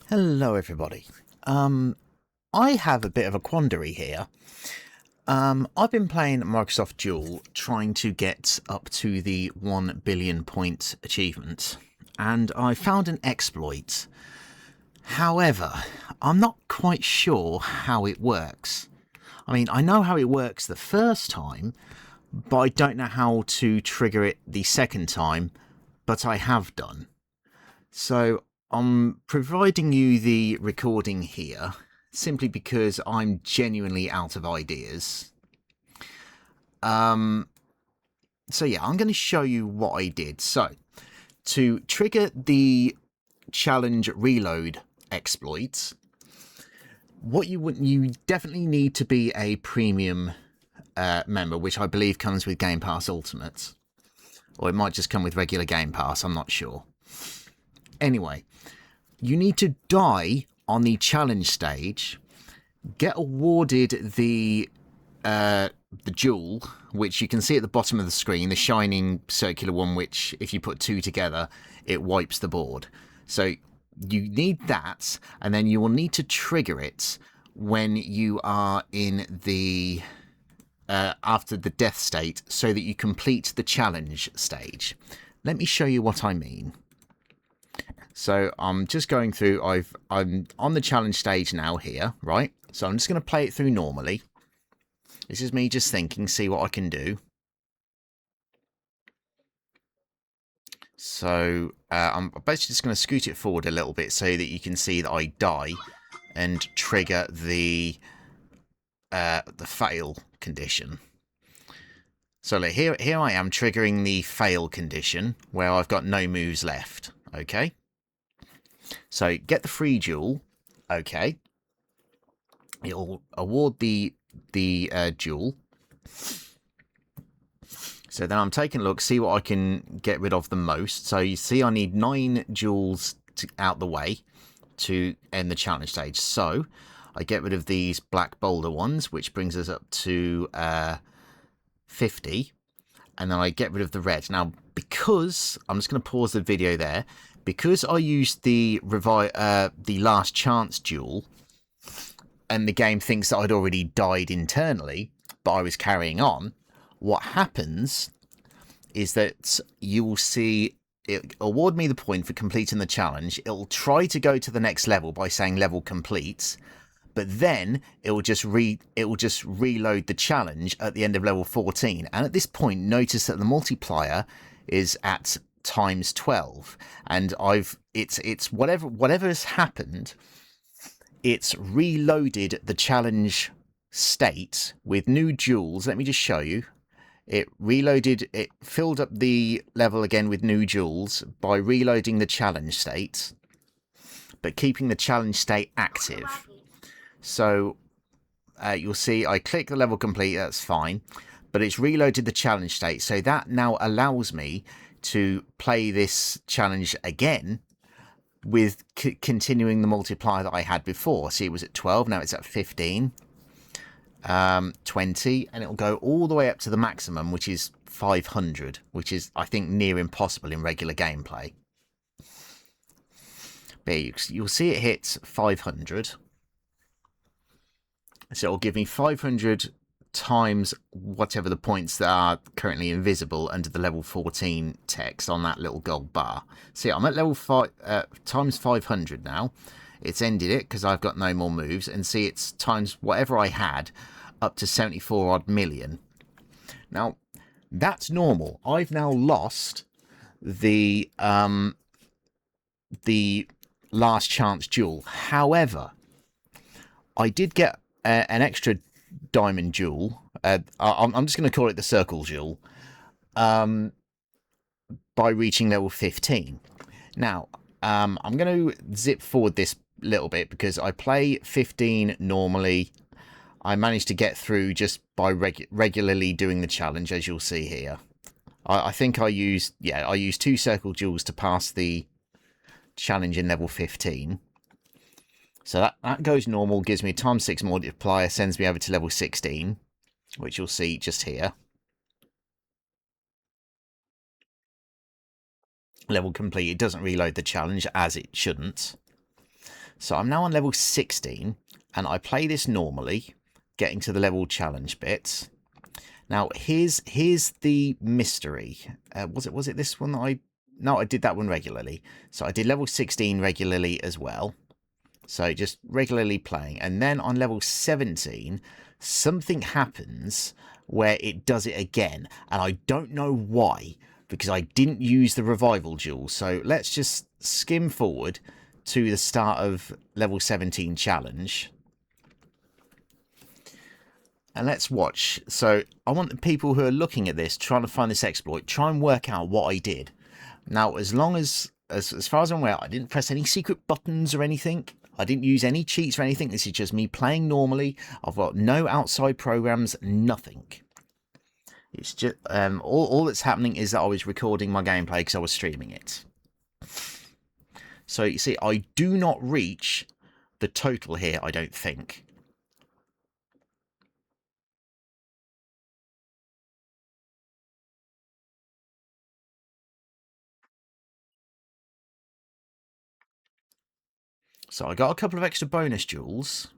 Hello, everybody. I have a bit of a quandary here. I've been playing Microsoft Duel, trying to get up to the 1 billion point achievement, and I found an exploit. However, I'm not quite sure how it works. I mean, I know how it works the first time, but I don't know how to trigger it the second time, but I have done. So I'm providing you the recording here simply because I'm genuinely out of ideas. So yeah, I'm going to show you what I did. So to trigger the challenge reload exploits, what you definitely need to be a premium member, which I believe comes with Game Pass Ultimate, or it might just come with regular Game Pass. I'm not sure. Anyway, you need to die on the challenge stage, get awarded the jewel, which you can see at the bottom of the screen, the shining circular one, which if you put two together, it wipes the board. So you need that, and then you will need to trigger it when you are in the after the death state, so that you complete the challenge stage. Let me show you what I mean. So I'm just going through, I'm on the challenge stage now here, right? So I'm just going to play it through normally. This is me just thinking, see what I can do. So I'm basically just going to scoot it forward a little bit so that you can see that I die and trigger the fail condition. So look, here I am triggering the fail condition where I've got no moves left. Okay. So get the free jewel. Okay. It'll award the jewel. So then I'm taking a look, see what I can get rid of the most. So you see I need 9 jewels out the way to end the challenge stage. So I get rid of these black boulder ones, which brings us up to 50. And then I get rid of the red. Now, because I'm just going to pause the video there, because I used the last chance jewel, and the game thinks that I'd already died internally, but I was carrying on. What happens is that you will see it award me the point for completing the challenge. It'll try to go to the next level by saying level complete, but then it will just reload the challenge at the end of level 14. And at this point, notice that the multiplier is at times 12, and it's whatever has happened. It's reloaded the challenge state with new jewels. Let me just show you. It filled up the level again with new jewels by reloading the challenge state, but keeping the challenge state active. So you'll see I click the level complete, that's fine, but it's reloaded the challenge state. So that now allows me to play this challenge again with continuing the multiplier that I had before. See, it was at 12, now it's at 15. 20, and it'll go all the way up to the maximum, which is 500, which is, I think, near impossible in regular gameplay. But you'll see it hits 500. So it'll give me 500 times whatever the points that are currently invisible under the level 14 text on that little gold bar. See, I'm at level 5 times 500 now. It's ended it because I've got no more moves, and see, it's times whatever I had up to 74 odd million. Now, that's normal. I've now lost the last chance jewel. However, I did get an extra diamond jewel. I'm just going to call it the circle jewel. By reaching level 15. Now, I'm going to zip forward this little bit because I play 15 normally. I managed to get through just by regularly doing the challenge, as you'll see here. I think I used 2 circle jewels to pass the challenge in level 15. So that goes normal, gives me a times 6 multiplier, sends me over to level 16, which you'll see just here. Level complete. It doesn't reload the challenge, as it shouldn't. So I'm now on level 16, and I play this normally, getting to the level challenge bit. Now, here's the mystery. Was it this one that No, I did that one regularly. So I did level 16 regularly as well. So just regularly playing. And then on level 17, something happens where it does it again. And I don't know why, because I didn't use the revival jewel. So let's just skim forward to the start of level 17 challenge. And let's watch. So I want the people who are looking at this, trying to find this exploit, try and work out what I did. Now, as far as I'm aware, I didn't press any secret buttons or anything. I didn't use any cheats or anything. This is just me playing normally. I've got no outside programs, nothing. It's just all that's happening is that I was recording my gameplay because I was streaming it. So you see, I do not reach the total here, I don't think. So I got a couple of extra bonus jewels.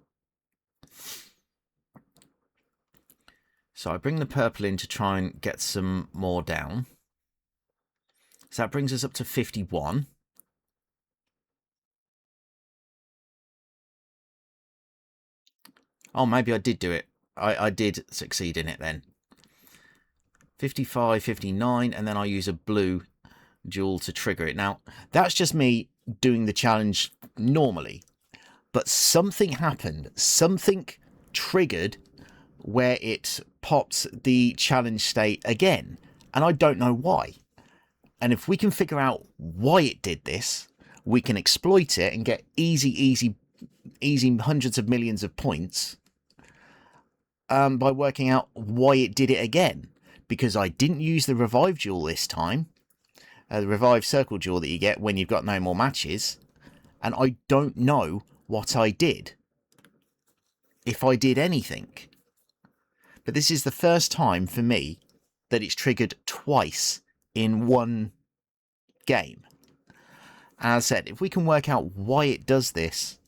So I bring the purple in to try and get some more down. So that brings us up to 51. Oh, maybe I did do it. I did succeed in it then. 55, 59, and then I use a blue jewel to trigger it. Now, that's just me doing the challenge normally. But something happened. Something triggered where it pops the challenge state again. And I don't know why. And if we can figure out why it did this, we can exploit it and get easy hundreds of millions of points by working out why it did it again. Because I didn't use the revive jewel this time. The revive circle jewel that you get when you've got no more matches. And I don't know what I did. If I did anything. But this is the first time for me that it's triggered twice in one game. As I said, if we can work out why it does this,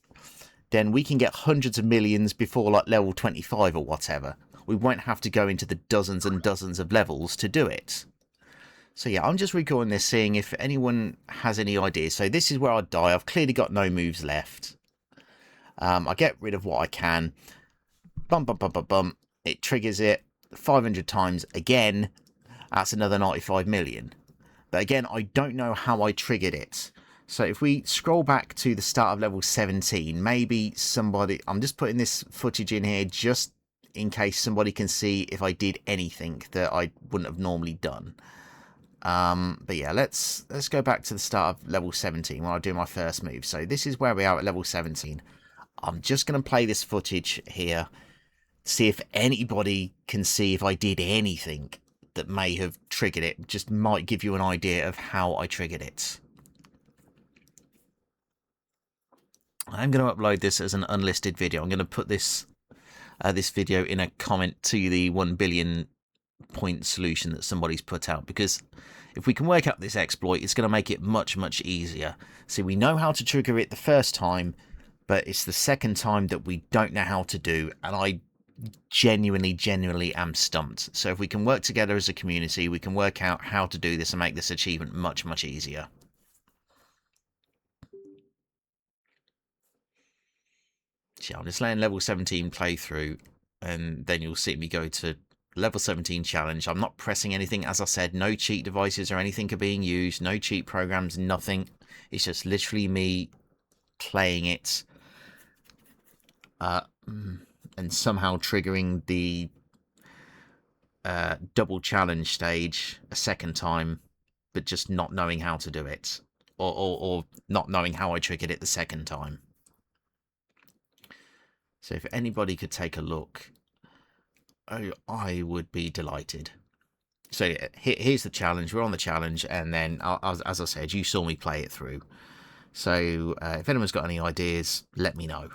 then we can get hundreds of millions before like level 25 or whatever. We won't have to go into the dozens and dozens of levels to do it. So yeah, I'm just recording this, seeing if anyone has any ideas. So this is where I die. I've clearly got no moves left. I get rid of what I can. Bum, bum, bum, bum, bum. It triggers it 500 times again. That's another 95 million. But again, I don't know how I triggered it. So if we scroll back to the start of level 17, maybe somebody... I'm just putting this footage in here just in case somebody can see if I did anything that I wouldn't have normally done. But yeah, let's go back to the start of level 17 when I do my first move. So this is where we are at level 17. I'm just going to play this footage here, see if anybody can see if I did anything that may have triggered it. Just might give you an idea of how I triggered it. I'm going to upload this as an unlisted video. I'm going to put this this video in a comment to the 1 billion point solution that somebody's put out, because if we can work out this exploit, it's going to make it much easier. See, we know how to trigger it the first time, but it's the second time that we don't know how to do, and I genuinely am stumped. So if we can work together as a community, we can work out how to do this and make this achievement much easier. So I'm just letting level 17 play through, and then you'll see me go to level 17 challenge. I'm not pressing anything. As I said, no cheat devices or anything are being used, no cheat programs, nothing. It's just literally me playing it and somehow triggering the double challenge stage a second time, but just not knowing how to do it, or not knowing how I triggered it the second time. So if anybody could take a look, oh, I would be delighted. So yeah, here's the challenge. We're on the challenge, and then, as I said, you saw me play it through. So if anyone's got any ideas, let me know.